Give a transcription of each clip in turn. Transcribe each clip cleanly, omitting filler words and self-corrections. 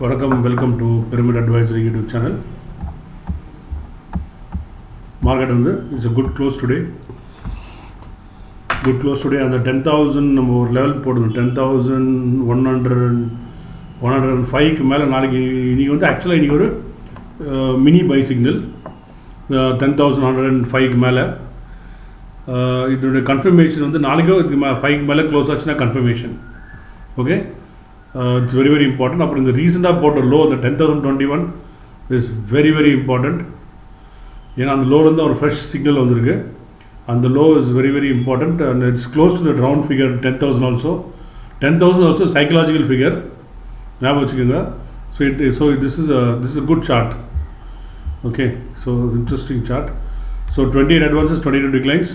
Welcome to Pyramid Advisory YouTube channel. Market is a good close today. Good close today and the 10,000 level போடுது 10,105க்கு மேலே நாளைக்கு இன்றைக்கி வந்து ஆக்சுவலாக இன்றைக்கி ஒரு மினி பை சிக்னல் 10,105க்கு மேலே இதனுடைய கன்ஃபர்மேஷன் வந்து நாளைக்கோ இதுக்கு 5க்கு மேலே க்ளோஸ் ஆச்சுன்னா confirmation okay it's very very important. அப்புறம் இந்த ரீசெண்டாக போட்ட லோ அந்த 10,021 இஸ் வெரி இம்பார்ட்டண்ட். ஏன்னா அந்த லோலேருந்து ஒரு ஃப்ரெஷ் சிக்னல் வந்திருக்கு. அந்த low is very important and it's close to the round figure 10,000 also. 10,000 also psychological figure ஞாபகம் வச்சுக்கோங்க. So this is a good chart. Okay, so interesting chart. So 28 advances, 22 declines.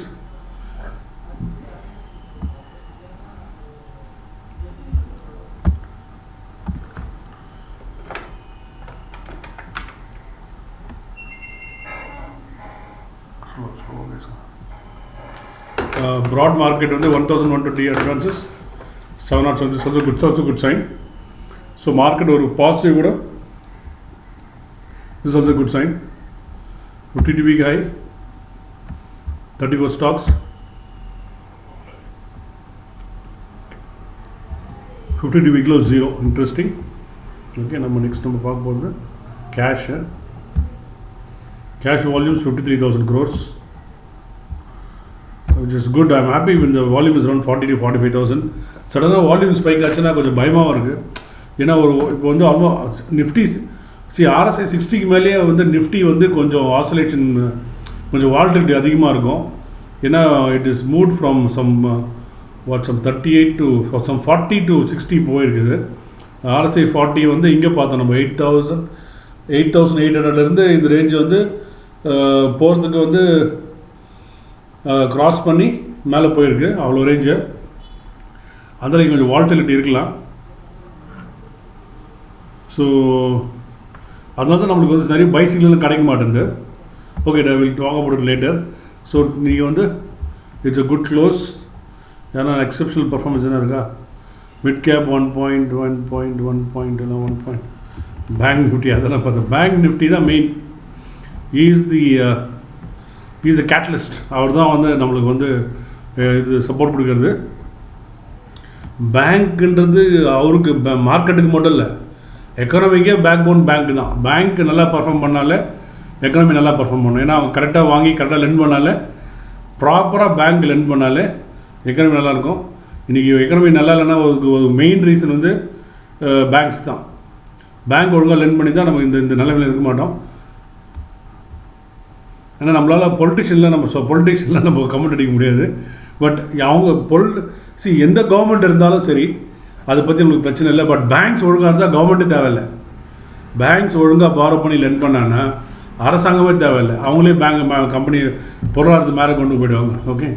Broad market on the 1,120 advances, 707 is also good sign. So market or positive good. This is also a good sign. 52 week high, 34 stocks, 52 week low 0. Interesting. Okay, now next number talk about the cash. Cash volumes 53,000 crores. Which is good. I'm happy when the volume is around 40 to 45,000. Suddenly volume spike ஆச்சுன்னா கொஞ்சம் பயமாக இருக்குது. ஏன்னா இப்போ வந்து almost Nifty RSI 60க்கு மேலேயே வந்து Nifty வந்து கொஞ்சம் ஆசோலேஷன் கொஞ்சம் வால்டிலிட்டி அதிகமாக இருக்கும். ஏன்னா it is move from some 38 to some 40 to 60 போயிருக்குது. RSI 40 வந்து இங்கே பார்த்தோம் நம்ம 8,800லேருந்து இந்த ரேஞ்ச் வந்து போகிறதுக்கு வந்து க்ராஸ் பண்ணி மேலே போயிருக்கு. அவ்வளோ ரேஞ்சு அதில் கொஞ்சம் வால்டிலிட்டி இருக்கலாம். ஸோ அதனால தான் நம்மளுக்கு வந்து நிறைய பைசிக்கிள்லாம் கிடைக்க மாட்டேங்குது. Okay, I will talk about it later. So நீங்கள் வந்து இட்ஸ் அ குட் க்ளோஸ். ஏன்னா எக்ஸப்ஷனல் பர்ஃபார்மன்ஸ் என்ன இருக்கா? மிட் கேப் 1.1 பேங்க் நிஃப்டி அதெல்லாம் பார்த்தேன். பேங்க் நிஃப்டி தான் மெயின். Is a catalyst. அவர் தான் வந்து நம்மளுக்கு வந்து இது சப்போர்ட் கொடுக்கறது. பேங்க்ன்றது அவருக்கு மார்க்கெட்டுக்கு மட்டும் இல்லை, எக்கனாமிக்கே பேக் போன் பேங்க் தான். பேங்க் நல்லா பர்ஃபார்ம் பண்ணாலே எக்கனாமி நல்லா பர்ஃபார்ம் பண்ணணும். ஏன்னா அவங்க கரெக்டாக வாங்கி கரெக்டாக லெண்ட் பண்ணாலே, ப்ராப்பராக பேங்க் லெண்ட் பண்ணாலே எக்கனாமி நல்லாயிருக்கும். இன்றைக்கி எக்கனாமி நல்லா இல்லைன்னா ஒரு மெயின் ரீசன் வந்து பேங்க்ஸ் தான். பேங்க் ஒழுங்காக லெண்ட் பண்ணி தான் நம்ம இந்த நிலைமையில் இருக்க மாட்டோம். ஏன்னா நம்மளால் பொலிட்டிஷியனில் நம்ம கமெண்ட் அடிக்க முடியாது. பட் அவங்க எந்த கவர்மெண்ட் இருந்தாலும் சரி, அதை பற்றி நம்மளுக்கு பிரச்சனை இல்லை. பட் பேங்க்ஸ் ஒழுங்காக இருந்தால் கவர்மெண்ட்டே தேவையில்லை. பேங்க்ஸ் ஒழுங்காக பாரோ பண்ணி லெண்ட் பண்ணாங்கன்னா அரசாங்கமே தேவையில்லை. அவங்களே பேங்க் கம்பெனி பொருளாதாரத்து மேலே கொண்டு போயிடுவாங்க. ஓகே,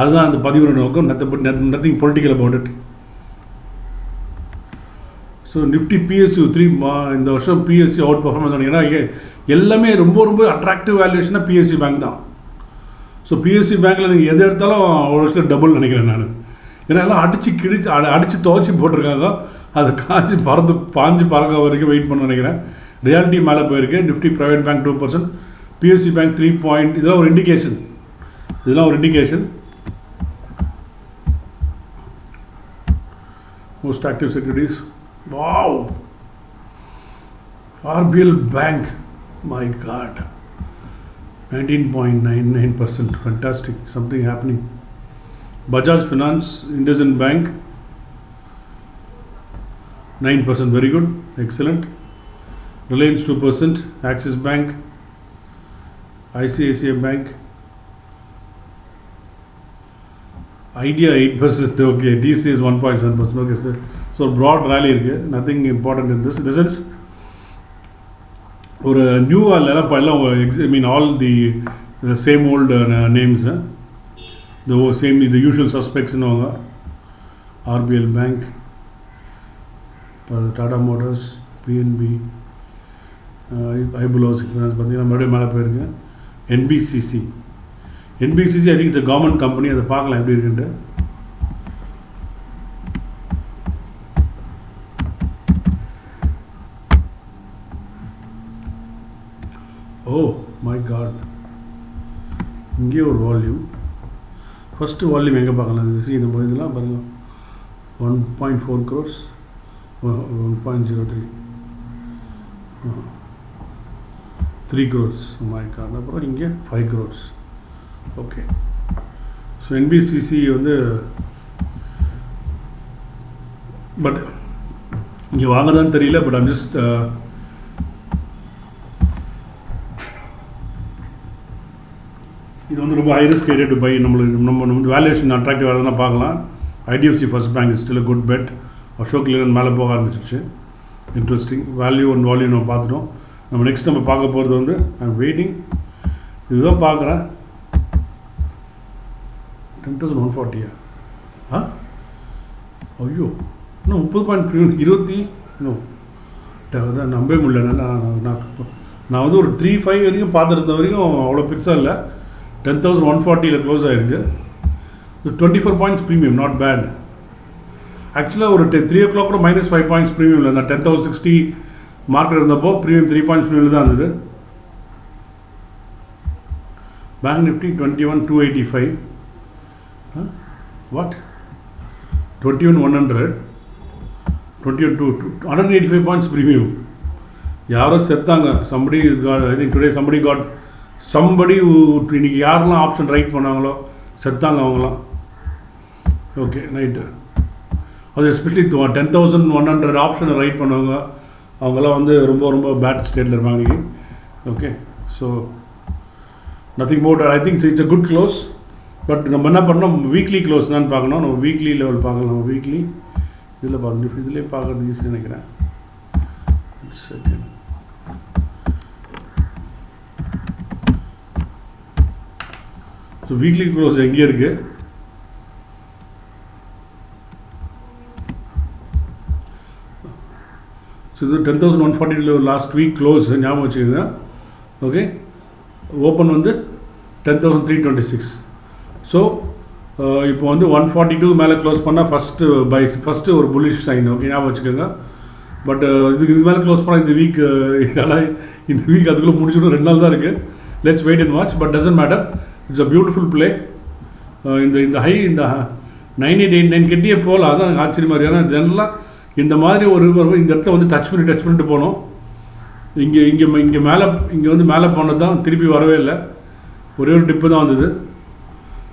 அதுதான் அந்த பதிவு நோக்கம். Nothing political about it. So Nifty PSU 3 இந்த வருஷம் PSU அவுட் பர்ஃபார்மன்ஸ் பண்ணிங்கன்னா எல்லாமே ரொம்ப அட்ராக்டிவ் வேல்யூஷனாக PSU பேங்க் தான். ஸோ PSU பேங்க்கில் நீங்கள் எது எடுத்தாலும் ஒரு வருஷத்தில் டபுள் நினைக்கிறேன் நான். ஏன்னா எல்லாம் அடித்து துவச்சி போட்டிருக்காங்க. அது பாஞ்சு பறக்க வரைக்கும் வெயிட் பண்ண நினைக்கிறேன். ரியாலிட்டி மேலே போயிருக்கு. Nifty private bank 2%, PSU bank 3 இதெல்லாம் ஒரு indication. Most active securities. Wow! RBL Bank, my God, 19.99%, fantastic, something happening. Bajaj Finance, IndusInd Bank, 9%, very good, excellent. Reliance 2%, Axis Bank, ICICI Bank, Idea 8%, okay, TCS 1.7%, okay, sir. So broad rally இருக்குது. Nothing important in this sense. ஒரு நியூவாக இல்லைனா இப்போ எல்லாம் all the same old names, the usual சஸ்பெக்ட்ஸ்னுவாங்க. RBL bank, Tata Motors, PNB, Ibull housing finance பார்த்தீங்கன்னா மறுபடியும் மேலே போயிருக்கு. NBCC I think it's government company. அதை பார்க்கலாம் எப்படி இருக்குன்ட்டு. ஓ மை காட், இங்கே ஒரு வால்யூம். ஃபஸ்ட்டு வால்யூம் எங்கே பார்க்கலாம்? இந்த இதெல்லாம் பாருங்கள், 1.4 crores, 1.03, 3 crores. My God. அப்புறம் இங்கே 5 crores. ஓகே. ஸோ என்பிசிசி வந்து பட் இங்கே வாங்குறதான்னு தெரியல. பட் ஐம் ஜஸ்ட் இது வந்து ரொம்ப high risk area to buy. நம்ம வந்து வேல்யூஷன் அட்ராக்டிவ் ஆகிறதுனா பார்க்கலாம். IDFC first bank is still good bet. Ashok Leyland மேலே போக ஆரம்பிச்சிருச்சு. இன்ட்ரெஸ்டிங். வேல்யூ அண்ட் வால்யூ நம்ம பார்த்துட்டோம். நம்ம நெக்ஸ்ட் நம்ம பார்க்க போகிறது வந்து ஐம் வெயிட்டிங். இதுதான் பார்க்குறேன். 10,140. ஐயோ, இன்னும் 30.20 இன்னும் அதான் நம்பவே முடியல. நான் வந்து ஒரு 3.5 வரைக்கும் பார்த்துருந்த வரைக்கும் அவ்வளோ பெருசாக இல்லை. 10,140 க்ளோஸ் ஆகிருக்கு. 24 points ப்ரீமியம், நாட் பேட். ஆக்சுவலாக ஒரு 3 o'clock கூட -5 points ப்ரீமியம் இல்லை. அந்த 10,060 மார்க்கெட் இருந்தப்போ ப்ரீமியம் 3 points ப்ரீமியம் தான் இருந்தது. Bank Nifty 21,285. What 21,100, 185 points premium. யாரோ செத்தாங்க. somebody got, I think today somebody got, இன்னைக்கு யாரெல்லாம் ஆப்ஷன் ரைட் பண்ணாங்களோ செத்தாங்க அவங்களாம். Okay, night. அது எஸ்பெஷலி 10,100 ஆப்ஷனை ரைட் பண்ணவங்க அவங்களாம் வந்து ரொம்ப ரொம்ப பேட் ஸ்டேட்டில் இருப்பாங்க இன்றைக்கி. Okay, so nothing more. I think it's a good close. But நம்ம என்ன பண்ணோம், வீக்லி க்ளோஸ் தான் பார்க்கணும். நம்ம வீக்லி லெவல் பார்க்கலாம். நம்ம வீக்லி இதில் பார்க்கணும். இதிலே பார்க்குறது ஈஸி நினைக்கிறேன். செகண்ட் ஸோ வீக்லி க்ளோஸ் எங்கே இருக்குது? ஸோ இது 10,140 லாஸ்ட் வீக் க்ளோஸ் ஞாபகம் வச்சுக்கோங்க. ஓகே, ஓப்பன் வந்து 10,326. ஸோ இப்போ வந்து 142 மேலே க்ளோஸ் பண்ணால் ஃபஸ்ட்டு ஒரு புல்லிஷ் சைன். ஓகே, ஞாபகம் வச்சுக்கோங்க. பட் இது மேலே க்ளோஸ் பண்ணால் இந்த வீக் அதுக்குள்ளே முடிச்சுடும். 2 நாள் தான் இருக்குது. Let's wait and watch. But doesn't matter. It's a beautiful play. இந்த ஹை இந்த 9889 கிட்டே போகலாம். அதான் எனக்கு ஆச்சரியமாக இருக்குது. ஏன்னா ஜென்ரலாக இந்த மாதிரி ஒரு இந்த இடத்துல வந்து டச் பண்ணிட்டு போனோம். இங்கே மேலே போனது தான் திருப்பி வரவே இல்லை. ஒரே ஒரு டிப்பு தான் வந்தது.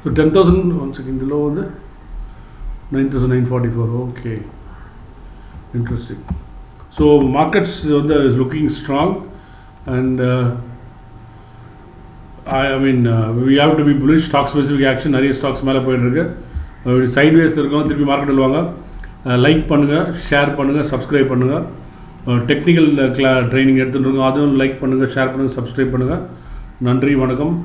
So 10,000 1 second. இந்த லோ வந்து 9,944. Okay, interesting. ஸோ மார்க்கெட்ஸ் வந்து is looking strong. And I mean we have to be bullish. Stock specific action நிறைய ஸ்டாக்ஸ் மேலே போயிட்டுருக்கு. சைட்வேஸில் இருக்கவங்க திருப்பி மார்க்கெட் வருவாங்க. லைக் பண்ணுங்கள், ஷேர் பண்ணுங்கள், சப்ஸ்கிரைப் பண்ணுங்கள். டெக்னிக்கல் ட்ரைனிங் எடுத்துகிட்டு இருக்கோம், அதுவும் லைக் பண்ணுங்கள், ஷேர் பண்ணுங்கள், சப்ஸ்கிரைப் பண்ணுங்கள். நன்றி, வணக்கம்.